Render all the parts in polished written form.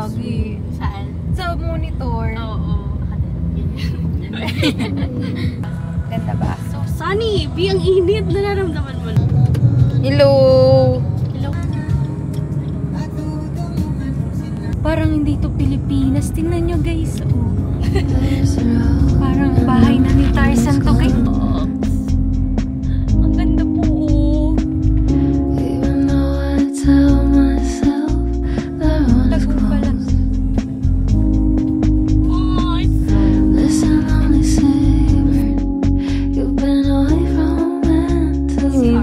Gagi. Saan? Sa monitor. Oo. Ganda ba? So, sunny. Ang init. Nararamdaman mo na. Hello! Hello. Parang hindi to Pilipinas. Tingnan nyo guys. Oh. Parang bahay na ni Tarzan to guys. Ang ganda po. Oh. Tago pala.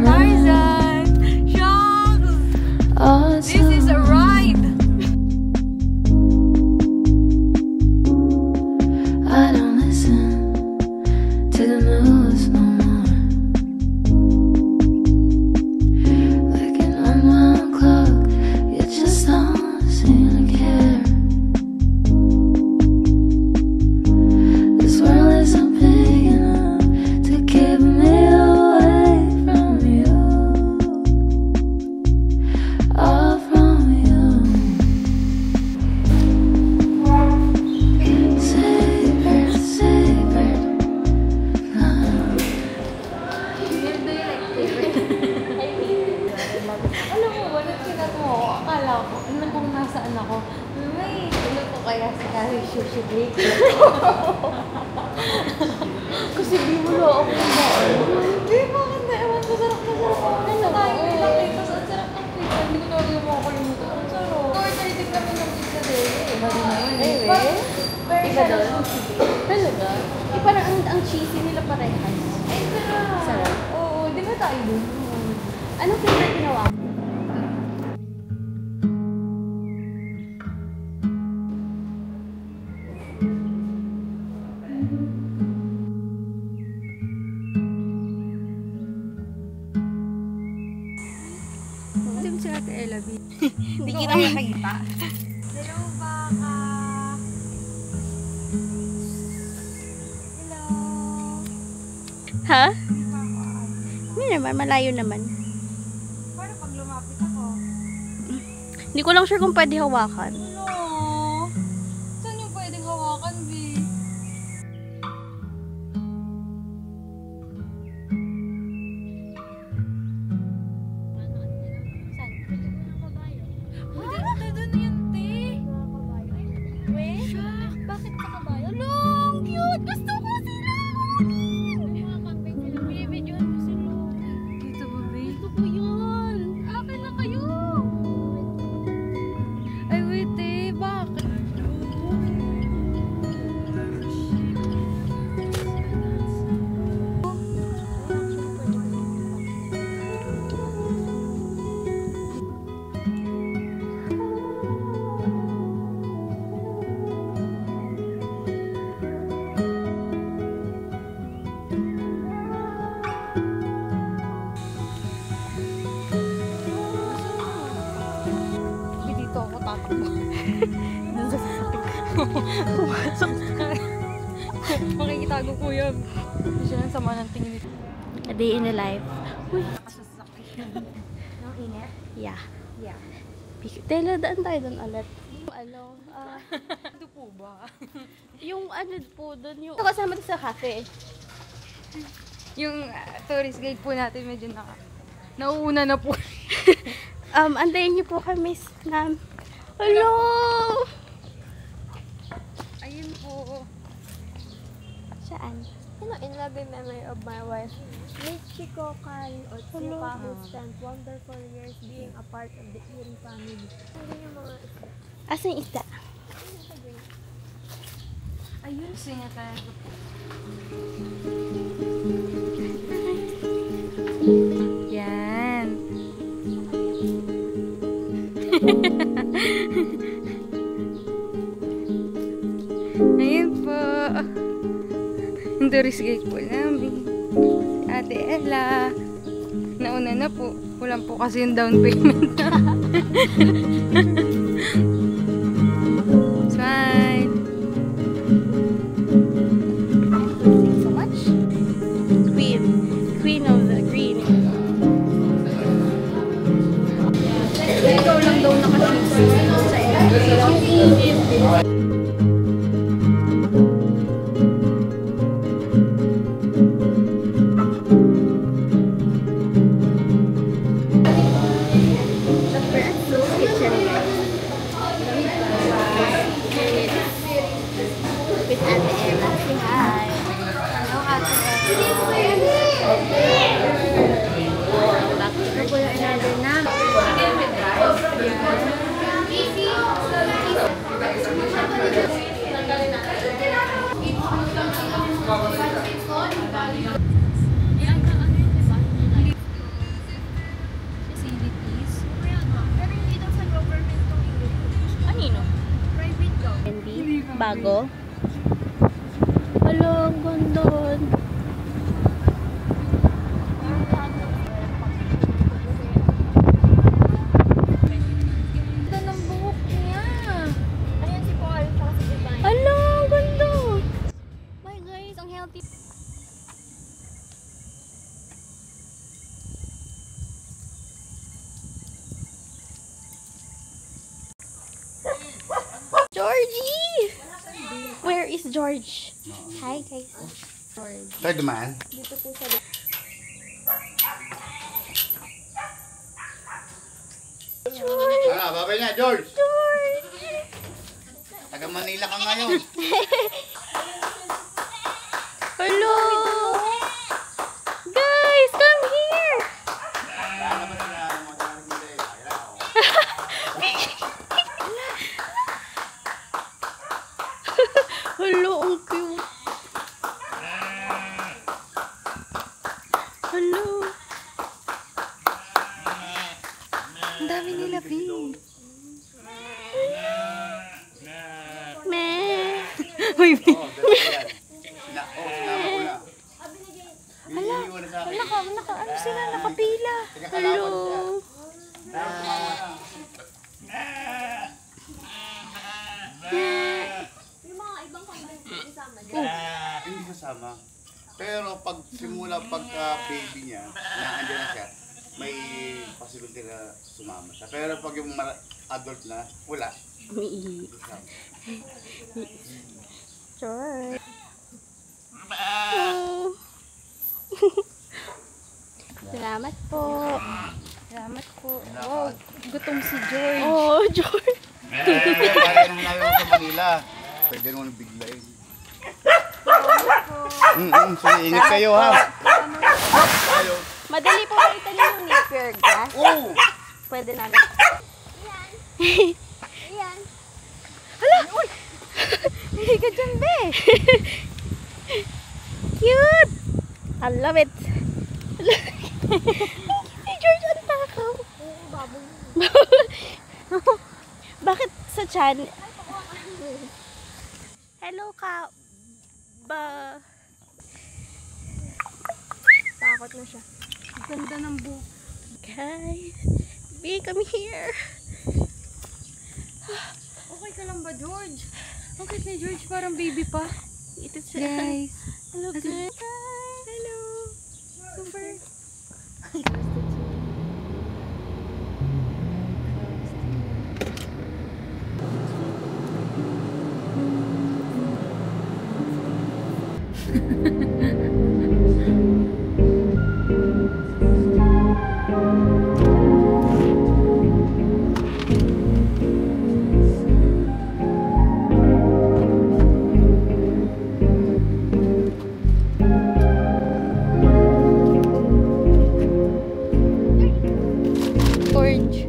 Tarzan! Shucks! This is a ride! I don't listen to the news no more. Like an unwound clock, you just don't seem to care. This world isn't big enough to keep me away from you. All from you. Savor, savor. Alam mo ba, nagsikat mo ako, akala ko, kung nasaan ako, may ano ko kaya si Carrie Sushi Break. Kasi di mo lo ako na Di, bakit na? Ewan ko, sarap na sarap ako. Ano tayo may nakita sa sarap ng pizza. Hindi ko na rin mo ako yung muto. Ang sarap. Order namin ng pizza din. Iba din naman. Iba doon? Talaga? Parang ang cheesy nila parehas. Ay, sarap. Sarap. Oo, di ba tayo dun? Anong favorite ginawa mo? Sim si Ate Ella B. Hindi kita makakita. Hello, baka. Hello. Ha? Hindi naman, malayo naman. Paano pag lumapit ako? Hindi ko lang sure kung pwede hawakan. Hello. Saan yung pwedeng hawakan, B? Doon na yun, te. Wait, bakit sa kabayo? Long, cute! Gusto ko sila! Mga kambing sila. Binibidyohan mo sila. Dito ba, B? Gusto ko yun. Akin na kayo. Ay, wait, te. Bakit? Dito ako tatakbo. Doon sa sasakit. Pumasok ka. Makikitago ko yun. Siya lang sama ng tingin nito. A day in the life. Uy. Nakasasakyan. Nang init? Yeah. Yeah. Tela, daan tayo doon ulit. Ano? Ito po ba? Yung ano po doon, yung... Ito kasama sa cafe. Yung tourist guide po natin medyo nauuna na po. Antayin niyo po kami, ma'am. Hello! Ayun po. Saan? You know, in loving memory of my wife, Michiko Kari Otsuka, who spent wonderful years being a part of the Iri family. Hindi yung mga Asan yung isda? Ayun, siya talaga po. Yan. Ayun po. Yung tourist guide po namin. Ate Ella. Nauna na po. Kulang po kasi yung down payment. Smile. Thank you so much. Queen of the green. Ikaw lang daw nakashoot sa Santiago. Hello, ang ganda. Ganda ng buhok niya. Ayan si Paul, tsaka si Divine. Hello, ang ganda. My guys, ang healthy. Georgie! Where is George? Hi, guys. Tayo dumaan. Dito po sa Babay na, George. George! Taga Manila ka ngayon. Hello! Guys, come here! Hello, ang cute. Hello. Ang dami nila, Pink. Meh. Uy, Pink. Sinama ko na. Hala, ano sila, nakapila. Hello. Hindi kasama. Pero pag simula pagka-baby niya, naandyan na siya, may possibility na sumama siya. Pero pag yung adult na, wala. Umiihi. Kasama. George. Oh. Salamat po. Salamat po. Wow, gutom si George. Oh, George. Kaya nung namin sa Manila, pwede nung biglain. Sige, ingat kayo ha. Kayo. Madali po ba italin yung napier grass? Oo! Pwede namin. Ayan. Hindi ka dyan, be. Cute. I love it. Si George, ang takaw. Bakit sa chan? Hello ka. Ba. Takot na siya. Ganda ng buhok. Guys, be, come here. Okay ka lang ba, George? Okay ni George, parang baby pa. Ito siya. Guys. Hello, guys. Hello. Super. Orange.